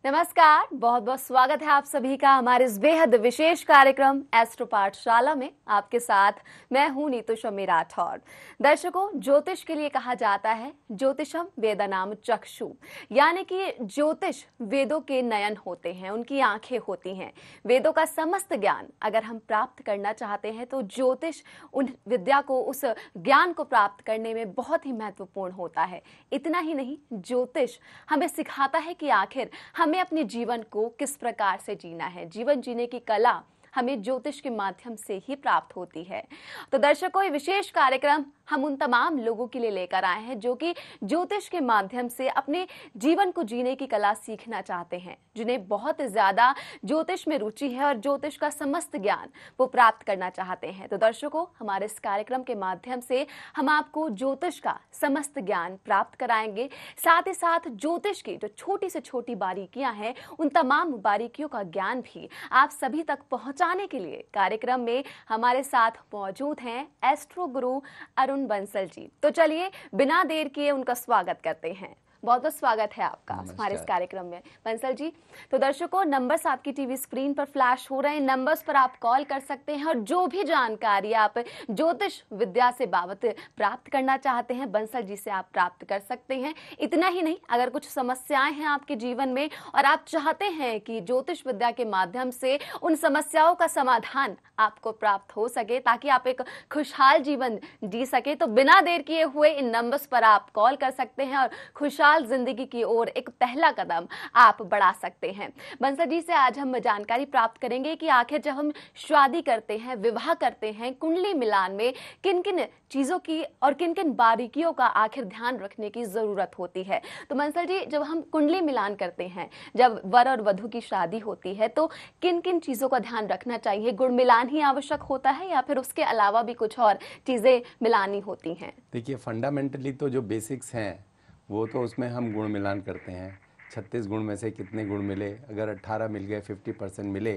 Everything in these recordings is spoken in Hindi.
नमस्कार, बहुत बहुत स्वागत है आप सभी का हमारे इस बेहद विशेष कार्यक्रम एस्ट्रो पाठशाला में। आपके साथ मैं हूं नीतू शमी राठौर। दर्शकों, ज्योतिष के लिए कहा जाता है ज्योतिषम वेदानाम चक्षु, यानी कि ज्योतिष वेदों के नयन होते हैं, उनकी आंखें होती हैं। वेदों का समस्त ज्ञान अगर हम प्राप्त करना चाहते हैं तो ज्योतिष उन विद्या को, उस ज्ञान को प्राप्त करने में बहुत ही महत्वपूर्ण होता है। इतना ही नहीं, ज्योतिष हमें सिखाता है कि आखिर हमें अपने जीवन को किस प्रकार से जीना है। जीवन जीने की कला हमें ज्योतिष के माध्यम से ही प्राप्त होती है। तो दर्शकों, ये विशेष कार्यक्रम हम उन तमाम लोगों के लिए लेकर आए हैं जो कि ज्योतिष के माध्यम से अपने जीवन को जीने की कला सीखना चाहते हैं, जिन्हें बहुत ज्यादा ज्योतिष में रुचि है और ज्योतिष का समस्त ज्ञान वो प्राप्त करना चाहते हैं। तो दर्शकों, हमारे इस कार्यक्रम के माध्यम से हम आपको ज्योतिष का समस्त ज्ञान प्राप्त कराएंगे। साथ ही साथ ज्योतिष की जो छोटी से छोटी बारीकियां हैं, उन तमाम बारीकियों का ज्ञान भी आप सभी तक पहुंचाने के लिए कार्यक्रम में हमारे साथ मौजूद हैं एस्ट्रो गुरु अरुण बंसल जी। तो चलिए बिना देर किए उनका स्वागत करते हैं। बहुत बहुत स्वागत है आपका हमारे इस कार्यक्रम में बंसल जी। तो दर्शकों, नंबर्स आपकी टीवी स्क्रीन पर फ्लैश हो रहे हैं, नंबर्स पर आप कॉल कर सकते हैं और जो भी जानकारी आप ज्योतिष विद्या से बाबत प्राप्त करना चाहते हैं, बंसल जी से आप प्राप्त कर सकते हैं। इतना ही नहीं, अगर कुछ समस्याएं हैं आपके जीवन में और आप चाहते हैं कि ज्योतिष विद्या के माध्यम से उन समस्याओं का समाधान आपको प्राप्त हो सके ताकि आप एक खुशहाल जीवन जी सके, तो बिना देर किए हुए इन नंबर्स पर आप कॉल कर सकते हैं और खुशहाल जिंदगी की ओर एक पहला कदम आप बढ़ा सकते हैं। बंसल जी से आज हम जानकारी प्राप्त करेंगे कि आखिर जब हम शादी करते हैं, विवाह करते हैं, कुंडली मिलान में किन किन चीजों की और किन किन बारीकियों का आखिर ध्यान रखने की जरूरत होती है। तो बंसल जी, जब हम कुंडली मिलान करते हैं, जब वर और वधू की शादी होती है, तो किन किन चीजों का ध्यान रखना चाहिए? गुण मिलान ही आवश्यक होता है या फिर उसके अलावा भी कुछ और चीजें मिलानी होती हैं? देखिए, फंडामेंटली तो जो बेसिक्स हैं वो तो उसमें हम गुण मिलान करते हैं। 36 गुण में से कितने गुण मिले, अगर 18 मिल गए, 50% मिले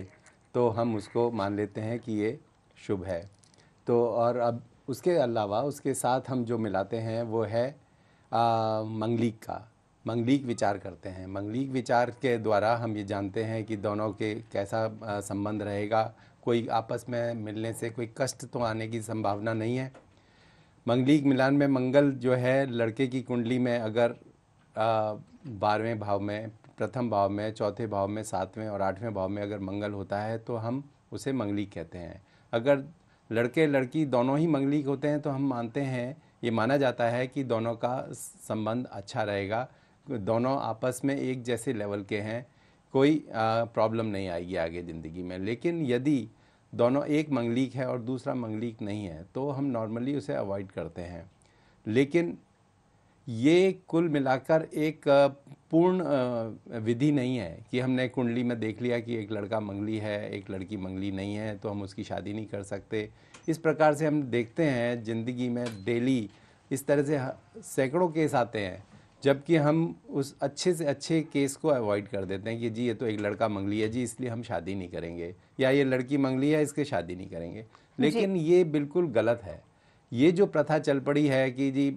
तो हम उसको मान लेते हैं कि ये शुभ है। तो और अब उसके अलावा उसके साथ हम जो मिलाते हैं वो है मंगलिक का। मंगलिक विचार करते हैं। मंगलिक विचार के द्वारा हम ये जानते हैं कि दोनों के कैसा संबंध रहेगा। कोई आपस में मिलने से कोई कष्ट तो आने की संभावना नहीं है। मंगलिक मिलान में मंगल जो है, लड़के की कुंडली में अगर 12वें भाव में, प्रथम भाव में, चौथे भाव में, 7वें और 8वें भाव में अगर मंगल होता है तो हम उसे मंगलिक कहते हैं। अगर लड़के लड़की दोनों ही मंगलिक होते हैं तो हम मानते हैं, ये माना जाता है कि दोनों का संबंध अच्छा रहेगा, दोनों आपस में एक जैसे लेवल के हैं, कोई प्रॉब्लम नहीं आएगी आगे ज़िंदगी में। लेकिन यदि दोनों, एक मंगलिक है और दूसरा मंगलिक नहीं है, तो हम नॉर्मली उसे अवॉइड करते हैं। लेकिन ये कुल मिलाकर एक पूर्ण विधि नहीं है कि हमने कुंडली में देख लिया कि एक लड़का मंगली है, एक लड़की मंगली नहीं है तो हम उसकी शादी नहीं कर सकते। इस प्रकार से हम देखते हैं ज़िंदगी में डेली इस तरह से सैकड़ों केस आते हैं, जबकि हम उस अच्छे से अच्छे केस को अवॉइड कर देते हैं कि जी ये तो एक लड़का मंगली है जी, इसलिए हम शादी नहीं करेंगे, या ये लड़की मंगली है इसके शादी नहीं करेंगे। लेकिन ये बिल्कुल गलत है। ये जो प्रथा चल पड़ी है कि जी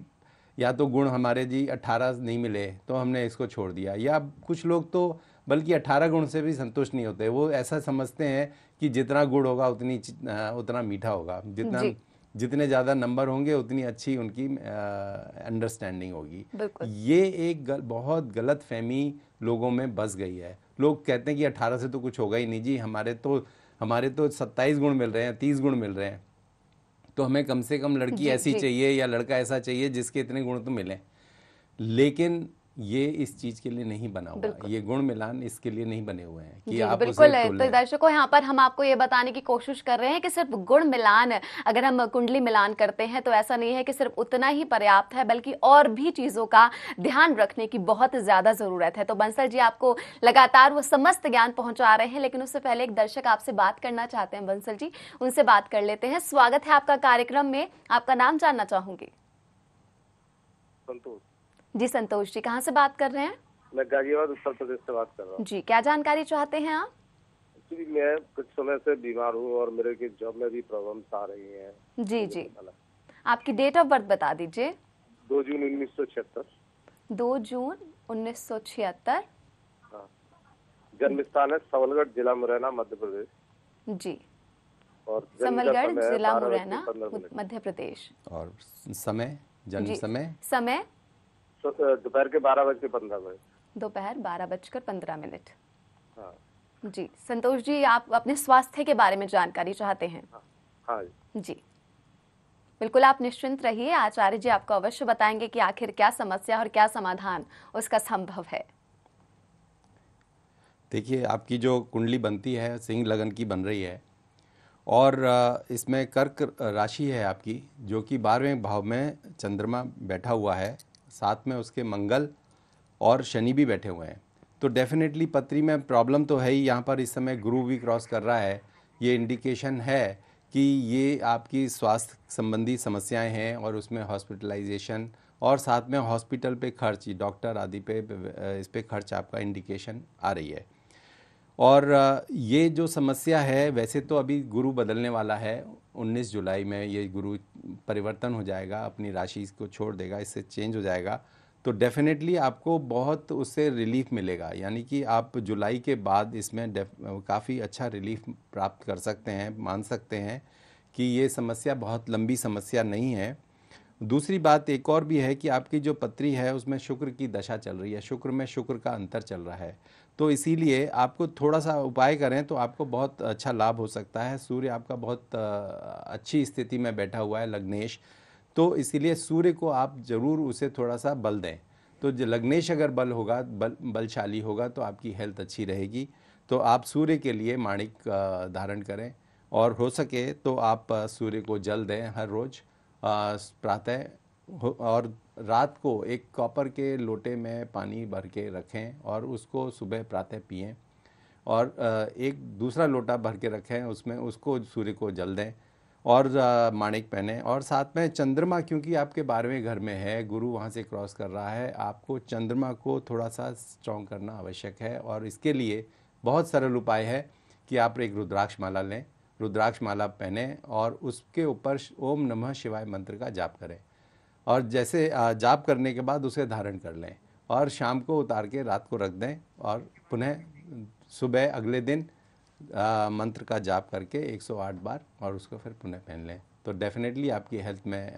या तो गुण हमारे जी 18 नहीं मिले तो हमने इसको छोड़ दिया, या कुछ लोग तो बल्कि 18 गुण से भी संतुष्ट नहीं होते। वो ऐसा समझते हैं कि जितना गुण होगा उतना मीठा होगा, जितने ज़्यादा नंबर होंगे उतनी अच्छी उनकी अंडरस्टैंडिंग होगी। ये एक बहुत गलत फहमी लोगों में बस गई है। लोग कहते हैं कि 18 से तो कुछ होगा ही नहीं जी, हमारे तो 27 गुण मिल रहे हैं, 30 गुण मिल रहे हैं, तो हमें कम से कम लड़की ऐसी चाहिए या लड़का ऐसा चाहिए जिसके इतने गुण तो मिले। लेकिन ये इस चीज के लिए नहीं बना हुआ, ये गुण मिलान इसके लिए नहीं बने हुए हैं कि आप बिल्कुल उसे है। तो दर्शकों, यहाँ पर हम आपको ये बताने की कोशिश कर रहे हैं कि सिर्फ गुण मिलान, अगर हम कुंडली मिलान करते हैं तो ऐसा नहीं है कि सिर्फ उतना ही पर्याप्त है, बल्कि और भी चीजों का ध्यान रखने की बहुत ज्यादा जरूरत है। तो बंसल जी आपको लगातार वो समस्त ज्ञान पहुंचा रहे हैं, लेकिन उससे पहले एक दर्शक आपसे बात करना चाहते हैं। बंसल जी, उनसे बात कर लेते हैं। स्वागत है आपका कार्यक्रम में, आपका नाम जानना चाहूंगी। संतोष जी। संतोष जी, कहाँ से बात कर रहे हैं? मैं गाजियाबाद उत्तर प्रदेश से बात कर रहा हूँ जी। क्या जानकारी चाहते हैं आप? एक्चुअली मैं कुछ समय से बीमार हूँ और मेरे की जॉब में भी प्रॉब्लम्स आ रही हैं। जी जी। आपकी डेट ऑफ बर्थ बता दीजिए। 2 जून 1976। 2 जून 1976। हाँ। जन्म स्थान है सबलगढ़, जिला मुरैना, मध्य प्रदेश। जी, और जन्म का समलगढ़, समय है जिला 12:15 मुरैना, मध्य प्रदेश। और समय, जन्म जी, समय? समय दोपहर के 12:15। दोपहर 12:15। हाँ जी, संतोष जी, आप अपने स्वास्थ्य के बारे में जानकारी चाहते हैं? हाँ हाँ जी। जी, बिल्कुल, आप निश्चिंत रहिए। आचार्य जी आपको अवश्य बताएंगे कि आखिर क्या समस्या और क्या समाधान उसका संभव है। देखिए, आपकी जो कुंडली बनती है सिंह लगन की बन रही है, और इसमें कर्क राशि है आपकी, जो कि 12वें भाव में चंद्रमा बैठा हुआ है, साथ में उसके मंगल और शनि भी बैठे हुए हैं। तो डेफिनेटली पत्री में प्रॉब्लम तो है ही। यहाँ पर इस समय गुरु भी क्रॉस कर रहा है। ये इंडिकेशन है कि ये आपकी स्वास्थ्य संबंधी समस्याएं हैं, और उसमें हॉस्पिटलाइजेशन और साथ में हॉस्पिटल पे खर्च, डॉक्टर आदि पे इस पे खर्च आपका इंडिकेशन आ रही है। और ये जो समस्या है, वैसे तो अभी गुरु बदलने वाला है 19 जुलाई में। ये गुरु परिवर्तन हो जाएगा, अपनी राशि को छोड़ देगा, इससे चेंज हो जाएगा। तो डेफिनेटली आपको बहुत उससे रिलीफ मिलेगा, यानी कि आप जुलाई के बाद इसमें काफ़ी अच्छा रिलीफ प्राप्त कर सकते हैं, मान सकते हैं कि ये समस्या बहुत लंबी समस्या नहीं है। दूसरी बात एक और भी है कि आपकी जो पत्री है उसमें शुक्र की दशा चल रही है, शुक्र में शुक्र का अंतर चल रहा है। तो इसीलिए आपको थोड़ा सा उपाय करें तो आपको बहुत अच्छा लाभ हो सकता है। सूर्य आपका बहुत अच्छी स्थिति में बैठा हुआ है, लग्नेश। तो इसीलिए सूर्य को आप ज़रूर उसे थोड़ा सा बल दें। तो जो लग्नेश अगर बल होगा, बलशाली होगा, तो आपकी हेल्थ अच्छी रहेगी। तो आप सूर्य के लिए माणिक धारण करें, और हो सके तो आप सूर्य को जल दें हर रोज़ प्रातः, और रात को एक कॉपर के लोटे में पानी भर के रखें और उसको सुबह प्रातः पिएं, और एक दूसरा लोटा भर के रखें, उसमें उसको सूर्य को जल दें, और माणिक पहने। और साथ में चंद्रमा, क्योंकि आपके 12वें घर में है, गुरु वहाँ से क्रॉस कर रहा है, आपको चंद्रमा को थोड़ा सा स्ट्रॉन्ग करना आवश्यक है। और इसके लिए बहुत सरल उपाय है कि आप एक रुद्राक्ष माला लें, रुद्राक्ष माला पहने, और उसके ऊपर ओम नमः शिवाय मंत्र का जाप करें, और जैसे जाप करने के बाद उसे धारण कर लें, और शाम को उतार के रात को रख दें, और पुनः सुबह अगले दिन मंत्र का जाप करके 108 बार, और उसको फिर पुनः पहन लें। तो डेफिनेटली आपकी हेल्थ में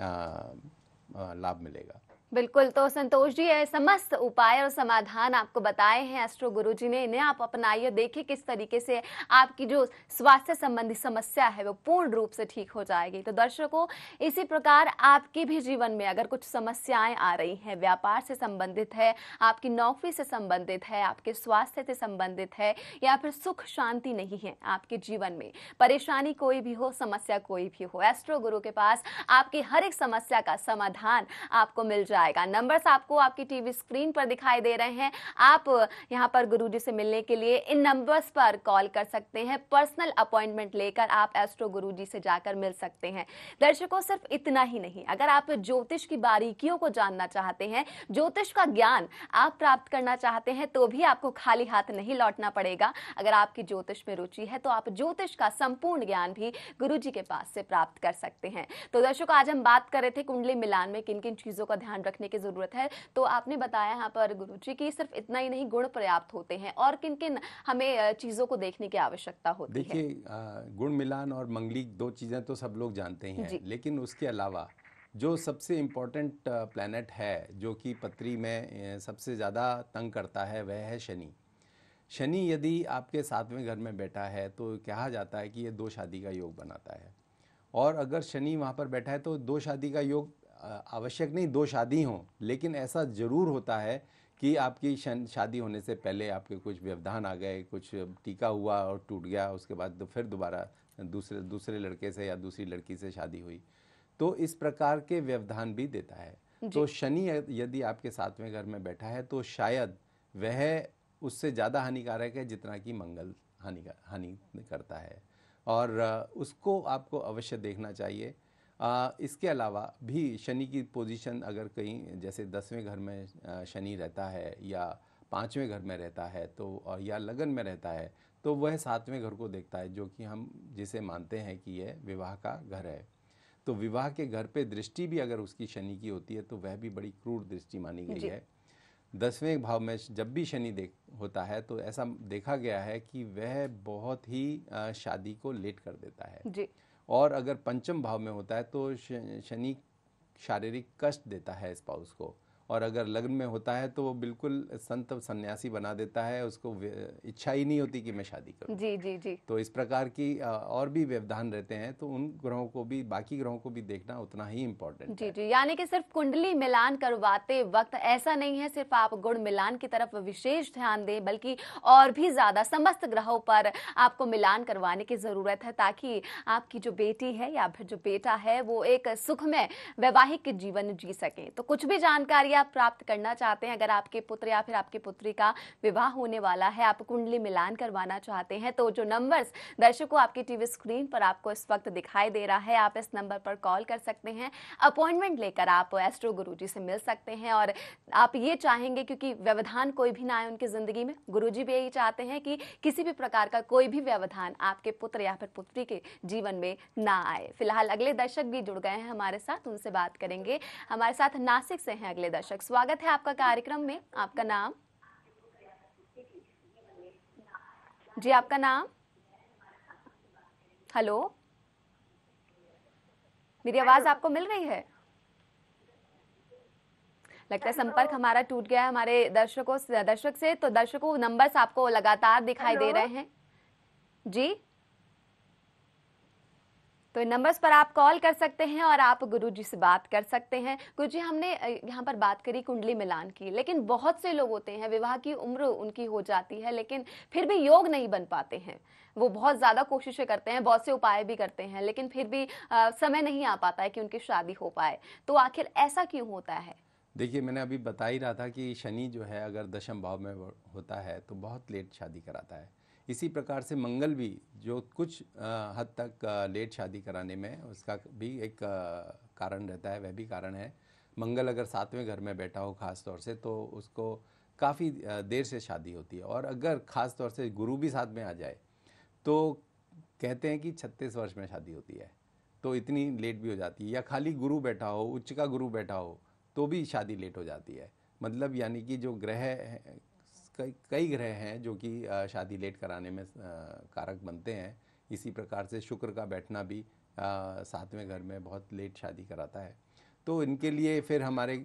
लाभ मिलेगा। बिल्कुल, तो संतोष जी, ये समस्त उपाय और समाधान आपको बताए हैं एस्ट्रो गुरुजी ने, इन्हें आप अपनाइए, देखिए किस तरीके से आपकी जो स्वास्थ्य संबंधी समस्या है वो पूर्ण रूप से ठीक हो जाएगी। तो दर्शकों, इसी प्रकार आपके भी जीवन में अगर कुछ समस्याएं आ रही हैं, व्यापार से संबंधित है, आपकी नौकरी से संबंधित है, आपके स्वास्थ्य से संबंधित है, या फिर सुख शांति नहीं है आपके जीवन में, परेशानी कोई भी हो, समस्या कोई भी हो, एस्ट्रो गुरु के पास आपकी हर एक समस्या का समाधान आपको मिल जाएगा। नंबर्स आपको आपकी टीवी स्क्रीन पर दिखाई दे रहे हैं। आप यहां पर गुरुजी से मिलने के लिए इन नंबर्स पर कॉल कर सकते हैं। पर्सनल अपॉइंटमेंट लेकर आप एस्ट्रो गुरुजी से जाकर मिल सकते हैं। दर्शकों, सिर्फ इतना ही नहीं, अगर आप ज्योतिष की बारीकियों को जानना चाहते हैं, ज्योतिष का ज्ञान आप प्राप्त करना चाहते हैं, तो भी आपको खाली हाथ नहीं लौटना पड़ेगा। अगर आपकी ज्योतिष में रुचि है तो आप ज्योतिष का संपूर्ण ज्ञान भी गुरुजी के पास से प्राप्त कर सकते हैं। तो दर्शकों, आज हम बात कर रहे थे कुंडली मिलान में किन किन चीजों का ध्यान रखने की जरूरत है। तो आपने बताया यहाँ पर गुरुजी की सिर्फ इतना ही नहीं, गुण पर्याप्त होते हैं, और किन किन हमें चीजों को देखने की आवश्यकता होती है। देखिए, गुण मिलान और मंगलिक दो चीज़ें तो सब लोग जानते ही हैं, लेकिन उसके अलावा जो सबसे इम्पोर्टेंट प्लैनेट है, जो कि पत्री में सबसे ज़्यादा तंग करता है, वह है शनि। शनि यदि आपके 7वें घर में बैठा है तो कहा जाता है कि ये 2 शादी का योग बनाता है। और अगर शनि वहाँ पर बैठा है तो 2 शादी का योग आवश्यक नहीं 2 शादी हों, लेकिन ऐसा ज़रूर होता है कि आपकी शादी होने से पहले आपके कुछ व्यवधान आ गए, कुछ टीका हुआ और टूट गया, उसके बाद फिर दोबारा दूसरे लड़के से या दूसरी लड़की से शादी हुई, तो इस प्रकार के व्यवधान भी देता है। तो शनि यदि आपके 7वें घर में बैठा है तो शायद वह उससे ज़्यादा हानिकारक है जितना कि मंगल हानि करता है, और उसको आपको अवश्य देखना चाहिए। इसके अलावा भी शनि की पोजीशन अगर कहीं जैसे 10वें घर में शनि रहता है, या 5वें घर में रहता है, तो या लगन में रहता है, तो वह 7वें घर को देखता है, जो कि हम जिसे मानते हैं कि यह विवाह का घर है। तो विवाह के घर पे दृष्टि भी अगर उसकी शनि की होती है तो वह भी बड़ी क्रूर दृष्टि मानी गई है। 10वें भाव में जब भी शनि होता है तो ऐसा देखा गया है कि वह बहुत ही शादी को लेट कर देता है जी। और अगर पंचम भाव में होता है तो शनि शारीरिक कष्ट देता है स्पाउस को, और अगर लग्न में होता है तो वो बिल्कुल संत सन्यासी बना देता है, उसको इच्छा ही नहीं होती कि मैं शादी करूं। जी जी जी। तो इस प्रकार की और भी व्यवधान रहते हैं, तो उन ग्रहों को भी, बाकी ग्रहों को भी देखना उतना ही इम्पोर्टेंट जी है। जी, यानी कि सिर्फ कुंडली मिलान करवाते वक्त ऐसा नहीं है सिर्फ आप गुण मिलान की तरफ विशेष ध्यान दें, बल्कि और भी ज्यादा समस्त ग्रहों पर आपको मिलान करवाने की जरूरत है, ताकि आपकी जो बेटी है या फिर जो बेटा है वो एक सुखमय वैवाहिक जीवन जी सके। तो कुछ भी जानकारी आप प्राप्त करना चाहते हैं, अगर आपके पुत्र या फिर आपकी पुत्री का विवाह होने वाला है, आप कुंडली मिलान करवाना चाहते हैं, तो जो नंबर्स दर्शकों आपकी टीवी स्क्रीन पर आपको इस वक्त दिखाई दे रहा है, आप इस नंबर पर कॉल कर सकते हैं। अपॉइंटमेंट लेकर आप एस्ट्रो गुरुजी से मिल सकते हैं, और आप ये चाहेंगे, क्योंकि व्यवधान कोई भी ना आए उनकी जिंदगी में, गुरुजी भी यही चाहते हैं कि किसी भी प्रकार का कोई भी व्यवधान आपके पुत्र या फिर पुत्री के जीवन में ना आए। फिलहाल अगले दर्शक भी जुड़ गए हैं हमारे साथ, उनसे बात करेंगे। हमारे साथ नासिक से हैं अगले दर्शक। स्वागत है आपका कार्यक्रम में। आपका नाम? जी, आपका नाम? हेलो, मेरी आवाज आपको मिल रही है? लगता है संपर्क हमारा टूट गया है हमारे दर्शक से। तो दर्शकों, नंबर्स आपको लगातार दिखाई दे रहे हैं जी, तो इन नंबर्स पर आप कॉल कर सकते हैं और आप गुरुजी से बात कर सकते हैं। गुरुजी, हमने यहाँ पर बात करी कुंडली मिलान की, लेकिन बहुत से लोग होते हैं, विवाह की उम्र उनकी हो जाती है लेकिन फिर भी योग नहीं बन पाते हैं। वो बहुत ज्यादा कोशिशें करते हैं, बहुत से उपाय भी करते हैं, लेकिन फिर भी समय नहीं आ पाता है कि उनकी शादी हो पाए। तो आखिर ऐसा क्यों होता है? देखिए, मैंने अभी बता ही रहा था कि शनि जो है अगर दशम भाव में होता है तो बहुत लेट शादी कराता है। इसी प्रकार से मंगल भी जो कुछ हद तक लेट शादी कराने में उसका भी एक कारण रहता है, वह भी कारण है। मंगल अगर 7वें घर में बैठा हो खास तौर से तो उसको काफ़ी देर से शादी होती है, और अगर खास तौर से गुरु भी साथ में आ जाए तो कहते हैं कि 36 वर्ष में शादी होती है, तो इतनी लेट भी हो जाती है। या खाली गुरु बैठा हो, उच्च का गुरु बैठा हो, तो भी शादी लेट हो जाती है। मतलब यानी कि जो ग्रह कई ग्रह हैं जो कि शादी लेट कराने में कारक बनते हैं। इसी प्रकार से शुक्र का बैठना भी 7वें घर में बहुत लेट शादी कराता है। तो इनके लिए फिर हमारे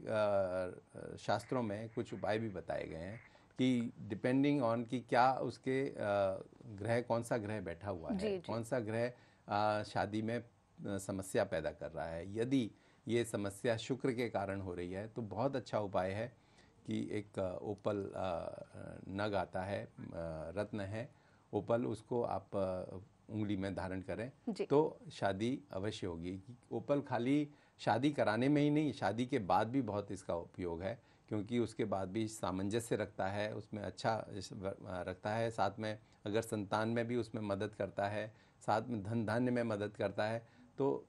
शास्त्रों में कुछ उपाय भी बताए गए हैं कि डिपेंडिंग ऑन कि क्या उसके ग्रह, कौन सा ग्रह बैठा हुआ है, जी, जी। कौन सा ग्रह शादी में समस्या पैदा कर रहा है। यदि ये समस्या शुक्र के कारण हो रही है तो बहुत अच्छा उपाय है कि एक ओपल नग आता है, रत्न है ओपल, उसको आप उंगली में धारण करें तो शादी अवश्य होगी। ओपल खाली शादी कराने में ही नहीं, शादी के बाद भी बहुत इसका उपयोग है, क्योंकि उसके बाद भी सामंजस्य रखता है, उसमें अच्छा रखता है, साथ में अगर संतान में भी उसमें मदद करता है, साथ में धन धान्य में मदद करता है। तो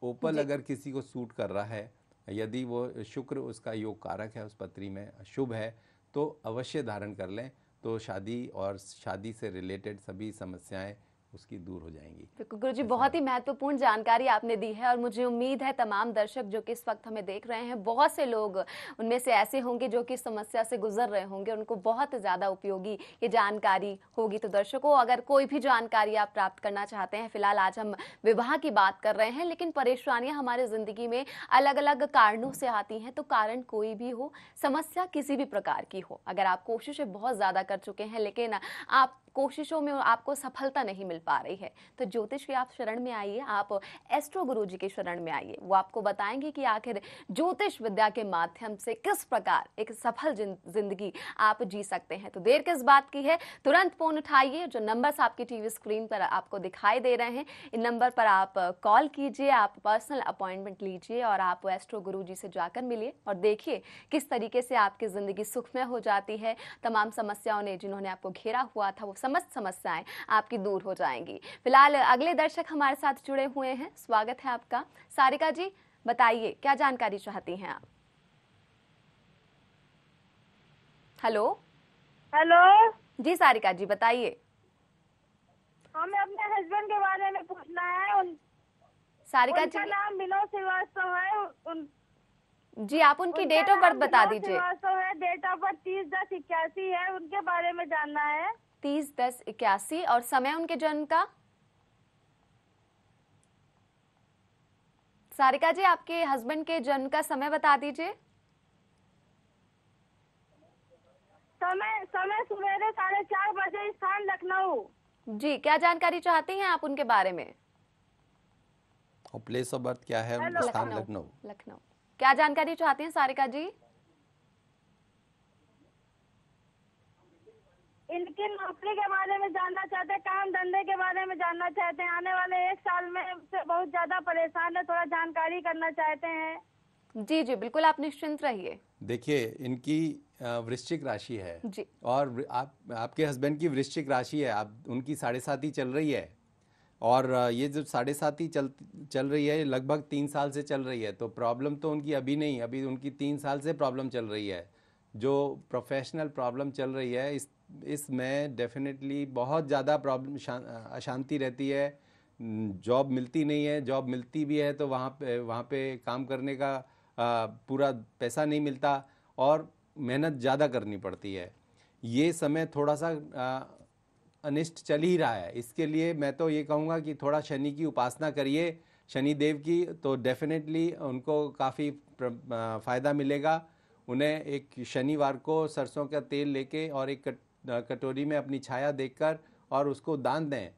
ओपल अगर किसी को सूट कर रहा है, यदि वो शुक्र उसका योग कारक है, उस पत्री में शुभ है, तो अवश्य धारण कर लें, तो शादी और शादी से रिलेटेड सभी समस्याएं उसकी दूर हो जाएंगी। बिल्कुल गुरुजी, बहुत ही महत्वपूर्ण जानकारी आपने दी है, और मुझे उम्मीद है तमाम दर्शक जो कि इस वक्त हमें देख रहे हैं, बहुत से लोग उनमें से ऐसे होंगे जो कि समस्या से गुजर रहे होंगे, उनको बहुत ज़्यादा उपयोगी ये जानकारी होगी। तो दर्शकों, अगर कोई भी जानकारी आप प्राप्त करना चाहते हैं, फिलहाल आज हम विवाह की बात कर रहे हैं, लेकिन परेशानियां हमारे ज़िंदगी में अलग अलग कारणों से आती हैं। तो कारण कोई भी हो, समस्या किसी भी प्रकार की हो, अगर आप कोशिशें बहुत ज़्यादा कर चुके हैं लेकिन आप कोशिशों में आपको सफलता नहीं मिल पा रही है, तो ज्योतिष के आप शरण में आइए, आप एस्ट्रो गुरुजी के शरण में आइए। वो आपको बताएंगे कि आखिर ज्योतिष विद्या के माध्यम से किस प्रकार एक सफल जिंदगी आप जी सकते हैं। तो देर किस बात की है, तुरंत फोन उठाइए। जो नंबर्स आपकी टीवी स्क्रीन पर आपको दिखाई दे रहे हैं, इन नंबर पर आप कॉल कीजिए, आप पर्सनल अपॉइंटमेंट लीजिए और आप एस्ट्रो गुरुजी से जाकर मिलिए और देखिए किस तरीके से आपकी जिंदगी सुखमय हो जाती है। तमाम समस्याओं ने जिन्होंने आपको घेरा हुआ था, वो समस्त समस्याएं आपकी दूर हो जाएंगी। फिलहाल अगले दर्शक हमारे साथ जुड़े हुए हैं, स्वागत है आपका। सारिका जी, बताइए क्या जानकारी चाहती हैं आप? हेलो हेलो जी, सारिका जी बताइए। हमें अपने हस्बैंड के बारे में पूछना है। सारिका उनका जी, नाम विनोद श्रीवास्तव है। जी, आप उनकी डेट ऑफ बर्थ बता दीजिए। श्रीवास्तव है, डेट ऑफ बर्थ 30/10/81 है, उनके बारे में जानना है। 30/10/81 और समय उनके जन्म का। सारिका जी, आपके हस्बैंड के जन्म का समय बता दीजिए। समय समय सवेरे 4:30 बजे, स्थान लखनऊ। जी, क्या जानकारी चाहते हैं आप उनके बारे में? और प्लेस ऑफ बर्थ क्या है, स्थान लखनऊ। लखनऊ। क्या जानकारी चाहते हैं सारिका जी? इनकी नौकरी के बारे में जानना चाहते हैं, काम धंधे के बारे में जानना चाहते हैं, आने वाले 1 साल में से बहुत ज्यादा परेशान है, थोड़ा जानकारी करना चाहते हैं। जी जी, बिल्कुल, आप निश्चिंत रहिए। देखिए, इनकी वृश्चिक राशि है जी। और आपके हस्बैंड की वृश्चिक राशि है, आप उनकी 7.5 चल रही है और ये जो 7.5 चल रही है लगभग 3 साल से चल रही है। तो प्रॉब्लम तो उनकी अभी नहीं, अभी उनकी 3 साल से प्रॉब्लम चल रही है। जो प्रोफेशनल प्रॉब्लम चल रही है इसमें डेफिनेटली बहुत ज़्यादा प्रॉब्लम, अशांति रहती है, जॉब मिलती नहीं है, जॉब मिलती भी है तो वहाँ पे काम करने का पूरा पैसा नहीं मिलता और मेहनत ज़्यादा करनी पड़ती है। ये समय थोड़ा सा अनिष्ट चल ही रहा है। इसके लिए मैं तो ये कहूँगा कि थोड़ा शनि की उपासना करिए, शनि देव की, तो डेफिनेटली उनको काफ़ी फ़ायदा मिलेगा। उन्हें एक शनिवार को सरसों का तेल लेके और एक कटोरी में अपनी छाया देखकर और उसको दान दें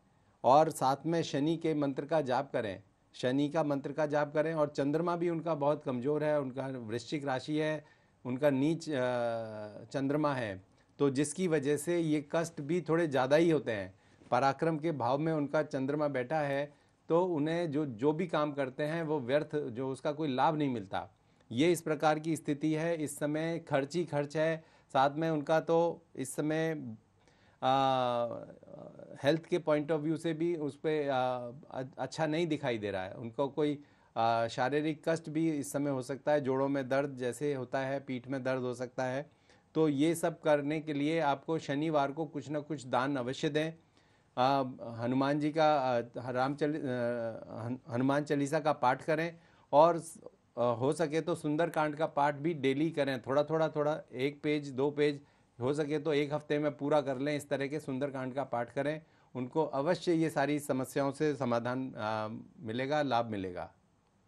और साथ में शनि के मंत्र का जाप करें, शनि का मंत्र का जाप करें। और चंद्रमा भी उनका बहुत कमज़ोर है, उनका वृश्चिक राशि है, उनका नीच चंद्रमा है, तो जिसकी वजह से ये कष्ट भी थोड़े ज़्यादा ही होते हैं। पराक्रम के भाव में उनका चंद्रमा बैठा है तो उन्हें जो भी काम करते हैं वो व्यर्थ, जो उसका कोई लाभ नहीं मिलता। ये इस प्रकार की स्थिति है। इस समय खर्च ही खर्च है। साथ में उनका तो इस समय हेल्थ के पॉइंट ऑफ व्यू से भी उस पर अच्छा नहीं दिखाई दे रहा है। उनको कोई शारीरिक कष्ट भी इस समय हो सकता है, जोड़ों में दर्द जैसे होता है, पीठ में दर्द हो सकता है। तो ये सब करने के लिए आपको शनिवार को कुछ ना कुछ दान अवश्य दें। हनुमान जी का हनुमान चालीसा का पाठ करें और हो सके तो सुंदरकांड का पाठ भी डेली करें। थोड़ा 1 पेज 2 पेज हो सके तो 1 हफ्ते में पूरा कर लें। इस तरह के सुंदरकांड का पाठ करें, उनको अवश्य ये सारी समस्याओं से समाधान मिलेगा, लाभ मिलेगा।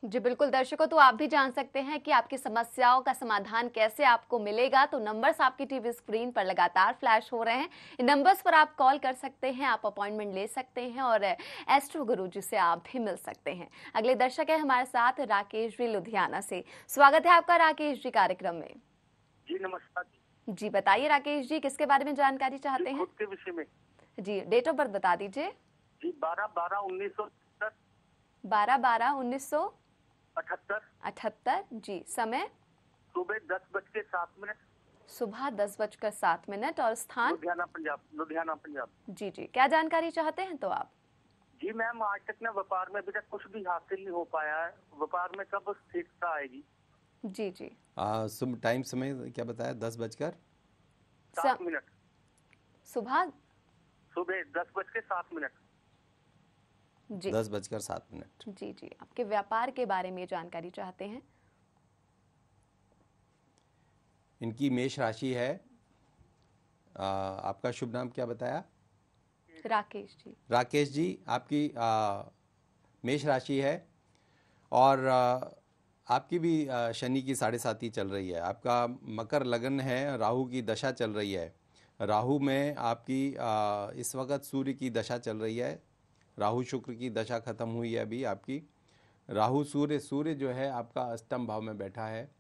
जी बिल्कुल दर्शकों, तो आप भी जान सकते हैं कि आपकी समस्याओं का समाधान कैसे आपको मिलेगा। तो नंबर्स आपकी टीवी स्क्रीन पर लगातार फ्लैश हो रहे हैं, इन नंबर्स पर आप कॉल कर सकते हैं, आप अपॉइंटमेंट ले सकते हैं और एस्ट्रो गुरु जी से आप भी मिल सकते हैं। अगले दर्शक है हमारे साथ राकेश जी लुधियाना से। स्वागत है आपका राकेश जी कार्यक्रम में। जी नमस्कार जी बताइए राकेश जी, किसके बारे में जानकारी चाहते हैं? खुद के विषय में। जी, डेट ऑफ बर्थ बता दीजिए। जी 12/12/1978। 12/12/1978। जी, समय सुबह 10:07। सुबह 10:07 और स्थान लुधियाना पंजाब। जी जी, क्या जानकारी चाहते हैं तो आप? जी मैम, आज तक ना व्यापार में अभी तक कुछ भी हासिल नहीं हो पाया है। व्यापार में कब स्थिरता आएगी? जी जी। टाइम समय क्या बताया? 10:07। सुबह 10:07। जी 10:07। जी जी, आपके व्यापार के बारे में जानकारी चाहते हैं? इनकी मेष राशि है। आपका शुभ नाम क्या बताया? राकेश जी। राकेश जी, आपकी मेष राशि है और आपकी भी शनि की 7.5 चल रही है। आपका मकर लगन है, राहु की दशा चल रही है। राहु में आपकी इस वक्त सूर्य की दशा चल रही है। राहु शुक्र की दशा खत्म हुई है अभी आपकी। राहु सूर्य जो है आपका अष्टम भाव में बैठा है।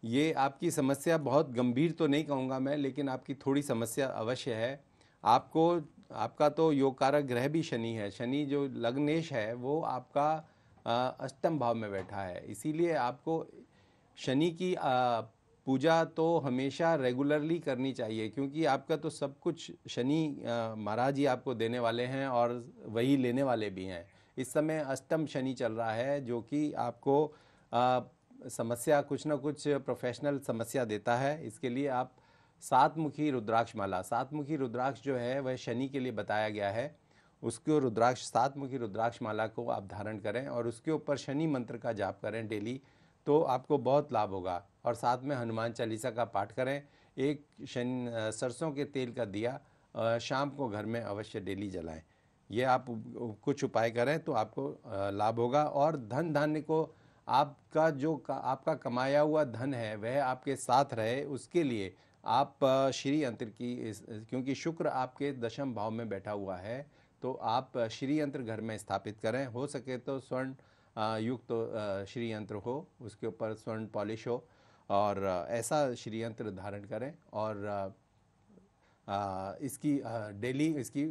ये आपकी समस्या बहुत गंभीर तो नहीं कहूँगा मैं, लेकिन आपकी थोड़ी समस्या अवश्य है। आपका तो योग कारक ग्रह भी शनि है। शनि जो लग्नेश है वो आपका अष्टम भाव में बैठा है। इसीलिए आपको शनि की पूजा तो हमेशा रेगुलरली करनी चाहिए, क्योंकि आपका तो सब कुछ शनि महाराज ही आपको देने वाले हैं और वही लेने वाले भी हैं। इस समय अष्टम शनि चल रहा है जो कि आपको समस्या, कुछ ना कुछ प्रोफेशनल समस्या देता है। इसके लिए आप 7 मुखी रुद्राक्ष जो है वह शनि के लिए बताया गया है। उसको 7 मुखी रुद्राक्ष माला को आप धारण करें और उसके ऊपर शनि मंत्र का जाप करें डेली, तो आपको बहुत लाभ होगा। और साथ में हनुमान चालीसा का पाठ करें। एक सरसों के तेल का दिया शाम को घर में अवश्य डेली जलाएं। ये आप कुछ उपाय करें तो आपको लाभ होगा। और धन धान्य को आपका आपका कमाया हुआ धन है वह आपके साथ रहे, उसके लिए आप श्री यंत्र की क्योंकि शुक्र आपके दशम भाव में बैठा हुआ है तो आप श्री यंत्र घर में स्थापित करें। हो सके तो स्वर्ण युक्त तो श्री यंत्र हो, उसके ऊपर स्वर्ण पॉलिश हो और ऐसा श्री यंत्र धारण करें और इसकी डेली इसकी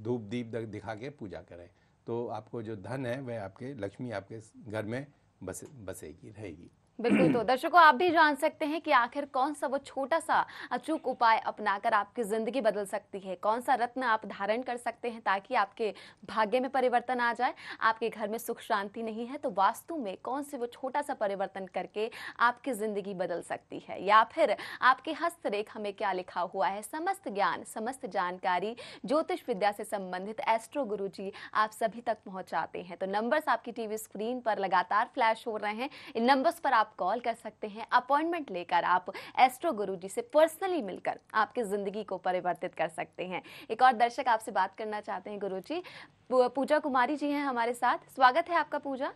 धूप दीप दिखा के पूजा करें तो आपको जो धन है वह आपके लक्ष्मी आपके घर में बसेगी रहेगी। बिल्कुल। तो दर्शकों, आप भी जान सकते हैं कि आखिर कौन सा वो छोटा सा अचूक उपाय अपनाकर आपकी जिंदगी बदल सकती है, कौन सा रत्न आप धारण कर सकते हैं ताकि आपके भाग्य में परिवर्तन आ जाए। आपके घर में सुख शांति नहीं है तो वास्तु में कौन से वो छोटा सा परिवर्तन करके आपकी जिंदगी बदल सकती है, या फिर आपके हस्तरेखा में क्या लिखा हुआ है। समस्त ज्ञान, समस्त जानकारी ज्योतिष विद्या से संबंधित एस्ट्रो गुरु जी आप सभी तक पहुंचाते हैं। तो नंबर्स आपकी टीवी स्क्रीन पर लगातार फ्लैश हो रहे हैं, इन नंबर्स पर आप कॉल कर सकते हैं। अपॉइंटमेंट लेकर आप एस्ट्रो गुरुजी से पर्सनली मिलकर आपकी जिंदगी को परिवर्तित कर सकते हैं। एक और दर्शक आपसे बात करना चाहते हैं गुरुजी। पूजा कुमारी जी हैं हमारे साथ, स्वागत है आपका पूजा।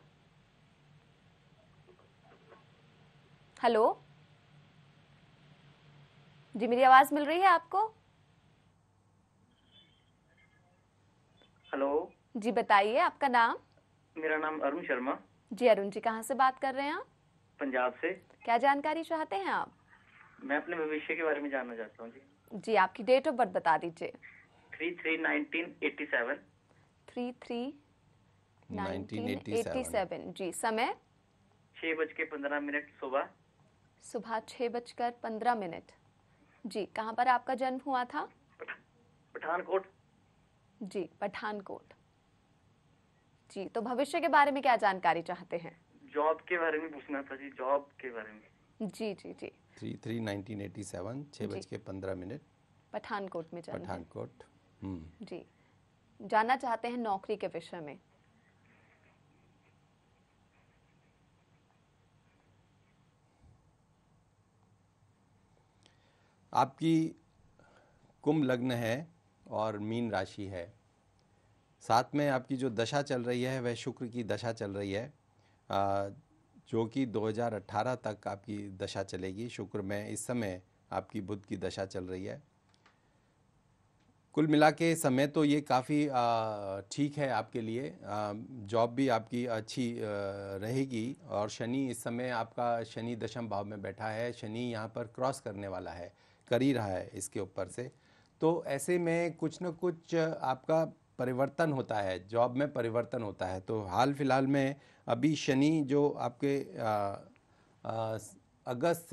हेलो जी, मेरी आवाज मिल रही है आपको? हेलो जी बताइए आपका नाम। मेरा नाम अरुण शर्मा। जी अरुण जी, कहाँ से बात कर रहे हैं आप? पंजाब से। क्या जानकारी चाहते हैं आप? मैं अपने भविष्य के बारे में जानना चाहता हूँ जी। जी आपकी डेट ऑफ बर्थ बता दीजिए। 3/3/1987। 3/3/1987। जी समय? 6:15 सुबह। सुबह 6:15। जी कहाँ पर आपका जन्म हुआ था? पठानकोट। जी पठानकोट। जी तो भविष्य के बारे में क्या जानकारी चाहते हैं? जॉब के बारे में पूछना था जी, जॉब के बारे में। जी जी जी। 3/3/1987 6:15 पठानकोट में जन्म है। पठानकोट। जी जानना चाहते हैं नौकरी के विषय में। आपकी कुंभ लग्न है और मीन राशि है, साथ में आपकी जो दशा चल रही है वह शुक्र की दशा चल रही है जो कि 2018 तक आपकी दशा चलेगी। शुक्र में इस समय आपकी बुध की दशा चल रही है। कुल मिला के समय तो ये काफ़ी ठीक है आपके लिए, जॉब भी आपकी अच्छी रहेगी। और शनि इस समय आपका शनि दशम भाव में बैठा है, शनि यहाँ पर क्रॉस करने वाला है, कर ही रहा है इसके ऊपर से। तो ऐसे में कुछ न कुछ आपका परिवर्तन होता है, जॉब में परिवर्तन होता है। तो हाल फिलहाल में अभी शनि जो आपके अगस्त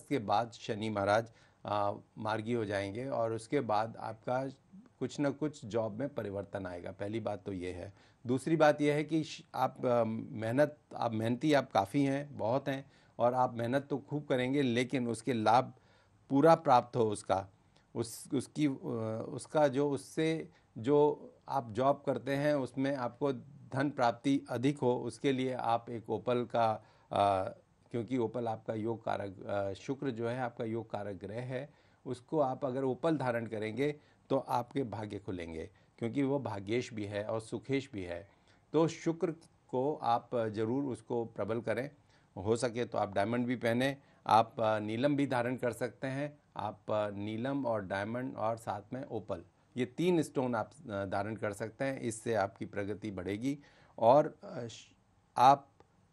के बाद शनि महाराज मार्गी हो जाएंगे और उसके बाद आपका कुछ न कुछ जॉब में परिवर्तन आएगा। पहली बात तो ये है। दूसरी बात यह है कि आप मेहनती आप काफ़ी हैं, बहुत हैं, और आप मेहनत तो खूब करेंगे लेकिन उसके लाभ पूरा प्राप्त हो उसका जो उससे जो आप जॉब करते हैं उसमें आपको धन प्राप्ति अधिक हो, उसके लिए आप एक ओपल का क्योंकि ओपल आपका योग कारक शुक्र जो है आपका योग कारक ग्रह है, उसको आप अगर ओपल धारण करेंगे तो आपके भाग्य खुलेंगे क्योंकि वो भाग्येश भी है और सुखेश भी है। तो शुक्र को आप ज़रूर उसको प्रबल करें। हो सके तो आप डायमंड भी पहने, आप नीलम भी धारण कर सकते हैं। आप नीलम और डायमंड और साथ में ओपल, ये 3 स्टोन आप धारण कर सकते हैं। इससे आपकी प्रगति बढ़ेगी। और आप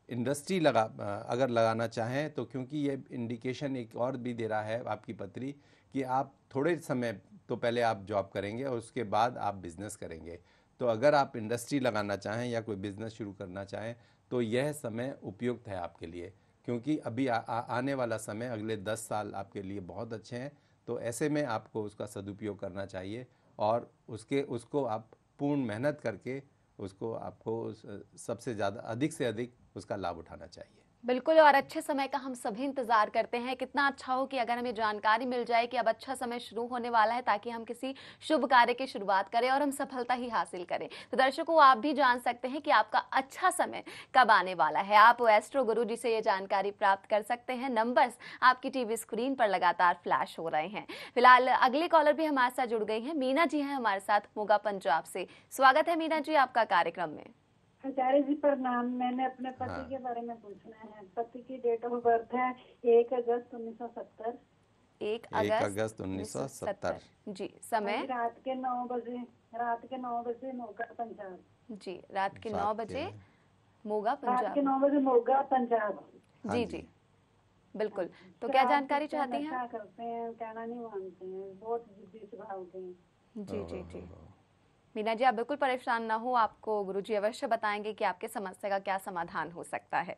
इंडस्ट्री अगर लगाना चाहें तो क्योंकि ये इंडिकेशन एक और भी दे रहा है आपकी पत्री कि आप थोड़े समय तो पहले आप जॉब करेंगे और उसके बाद आप बिज़नेस करेंगे। तो अगर आप इंडस्ट्री लगाना चाहें या कोई बिज़नेस शुरू करना चाहें तो यह समय उपयुक्त है आपके लिए, क्योंकि अभी आने वाला समय अगले 10 साल आपके लिए बहुत अच्छे हैं। तो ऐसे में आपको उसका सदुपयोग करना चाहिए और उसको आप पूर्ण मेहनत करके उसको आपको सबसे ज़्यादा अधिक से अधिक उसका लाभ उठाना चाहिए। बिल्कुल, और अच्छे समय का हम सभी इंतजार करते हैं। कितना अच्छा हो कि अगर हमें जानकारी मिल जाए कि अब अच्छा समय शुरू होने वाला है, ताकि हम किसी शुभ कार्य की शुरुआत करें और हम सफलता ही हासिल करें। तो दर्शकों, आप भी जान सकते हैं कि आपका अच्छा समय कब आने वाला है। आप एस्ट्रो गुरु जी से ये जानकारी प्राप्त कर सकते हैं। नंबर्स आपकी टीवी स्क्रीन पर लगातार फ्लैश हो रहे हैं। फिलहाल अगले कॉलर भी हमारे साथ जुड़ गई हैं। मीना जी हैं हमारे साथ मोगा पंजाब से। स्वागत है मीना जी आपका कार्यक्रम में। आचार्य जी प्रणाम। मैंने अपने पति हाँ। के बारे में पूछना है। पति की डेट ऑफ बर्थ है 1 अगस्त 1970। 1 1 अगस्त अगस्त 1970। जी, समय रात के 9 बजे मोगा पंजाब। जी, रात के 9 रात बजे के- मोगा रात के पंजाब। 9 बजे मोगा पंजाब। हाँ जी जी। जी, बिल्कुल। तो क्या जानकारी चाहती हैं? क्या करते हैं, कहना नहीं मानते हैं, बहुत जिद्दी स्वभाव के हैं। जी जी जी, मीना जी आप बिल्कुल परेशान ना हो, आपको गुरुजी अवश्य बताएंगे कि आपके समस्या का क्या समाधान हो सकता है।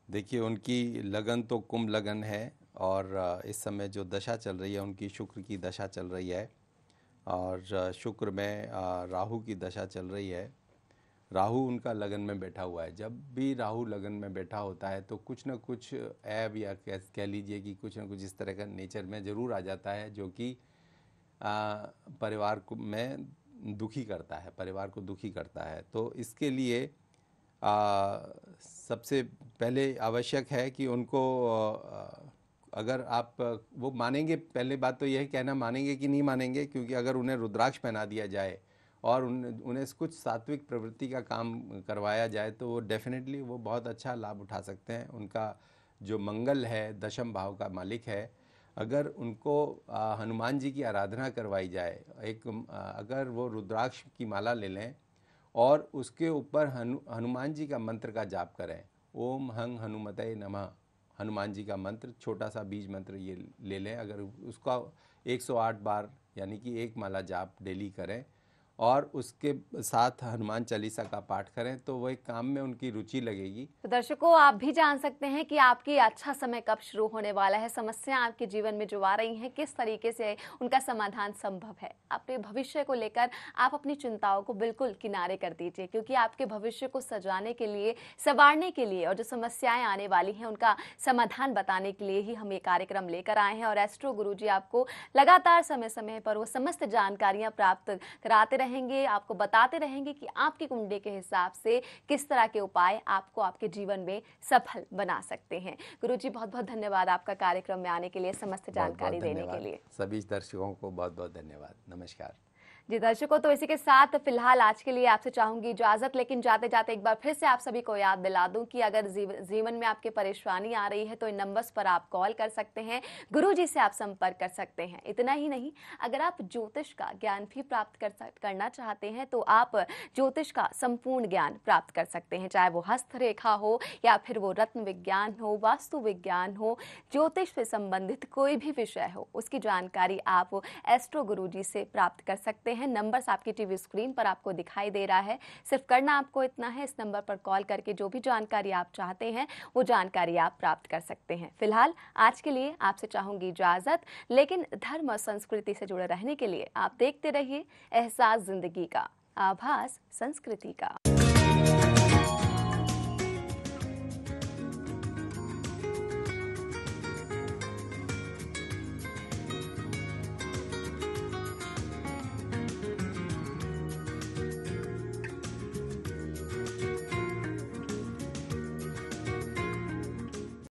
देखिए, उनकी लगन तो कुंभ लगन है, और इस समय जो दशा चल रही है उनकी शुक्र की दशा चल रही है, और शुक्र में राहु की दशा चल रही है। राहु उनका लगन में बैठा हुआ है। जब भी राहु लगन में बैठा होता है तो कुछ ना कुछ ऐब, या कह लीजिए कि कुछ ना कुछ इस तरह का नेचर में ज़रूर आ जाता है, जो कि परिवार को में दुखी करता है, परिवार को दुखी करता है। तो इसके लिए सबसे पहले आवश्यक है कि उनको अगर आप वो मानेंगे, पहले बात तो यह है, कहना मानेंगे कि नहीं मानेंगे, क्योंकि अगर उन्हें रुद्राक्ष पहना दिया जाए और उन्हें कुछ सात्विक प्रवृत्ति का काम करवाया जाए तो वो डेफिनेटली वो बहुत अच्छा लाभ उठा सकते हैं। उनका जो मंगल है दशम भाव का मालिक है, अगर उनको हनुमान जी की आराधना करवाई जाए, अगर वो रुद्राक्ष की माला ले लें और उसके ऊपर हनुमान जी का मंत्र का जाप करें, ओम हंग हनुमते नमः, हनुमान जी का मंत्र, छोटा सा बीज मंत्र ये ले लें, अगर उसका 108 बार यानी कि एक माला जाप डेली करें और उसके साथ हनुमान चालीसा का पाठ करें, तो वह काम में उनकी रुचि लगेगी। तो दर्शकों, आप भी जान सकते हैं कि आपकी अच्छा समय कब शुरू होने वाला है, समस्या आपके जीवन में जो आ रही हैं किस तरीके से उनका समाधान संभव है। अपने भविष्य को लेकर आप अपनी चिंताओं को बिल्कुल किनारे कर दीजिए, क्योंकि आपके भविष्य को सजाने के लिए, संवारने के लिए और जो समस्याएं आने वाली हैं उनका समाधान बताने के लिए ही हम ये कार्यक्रम लेकर आए हैं। और एस्ट्रो गुरुजी आपको लगातार समय समय पर वो समस्त जानकारियां प्राप्त कराते रहेंगे, आपको बताते रहेंगे कि आपकी कुंडली के हिसाब से किस तरह के उपाय आपको आपके जीवन में सफल बना सकते हैं। गुरुजी बहुत बहुत धन्यवाद आपका कार्यक्रम में आने के लिए, समस्त जानकारी देने के लिए। सभी दर्शकों को बहुत बहुत धन्यवाद। नमस्कार जी दर्शकों, तो इसी के साथ फिलहाल आज के लिए आपसे चाहूंगी इजाजत, लेकिन जाते जाते एक बार फिर से आप सभी को याद दिला दूं कि अगर जीवन में आपके परेशानी आ रही है तो इन नंबर्स पर आप कॉल कर सकते हैं, गुरुजी से आप संपर्क कर सकते हैं। इतना ही नहीं, अगर आप ज्योतिष का ज्ञान भी प्राप्त करना चाहते हैं तो आप ज्योतिष का संपूर्ण ज्ञान प्राप्त कर सकते हैं, चाहे वो हस्तरेखा हो या फिर वो रत्न विज्ञान हो, वास्तु विज्ञान हो, ज्योतिष से संबंधित कोई भी विषय हो, उसकी जानकारी आप एस्ट्रो गुरुजी से प्राप्त कर सकते हैं। नंबर्स आपकी टीवी स्क्रीन पर आपको दिखाई दे रहा है। सिर्फ करना आपको इतना है, इस नंबर पर कॉल करके जो भी जानकारी आप चाहते हैं वो जानकारी आप प्राप्त कर सकते हैं। फिलहाल आज के लिए आपसे चाहूंगी इजाजत, लेकिन धर्म और संस्कृति से जुड़े रहने के लिए आप देखते रहिए एहसास जिंदगी का, आभास संस्कृति का।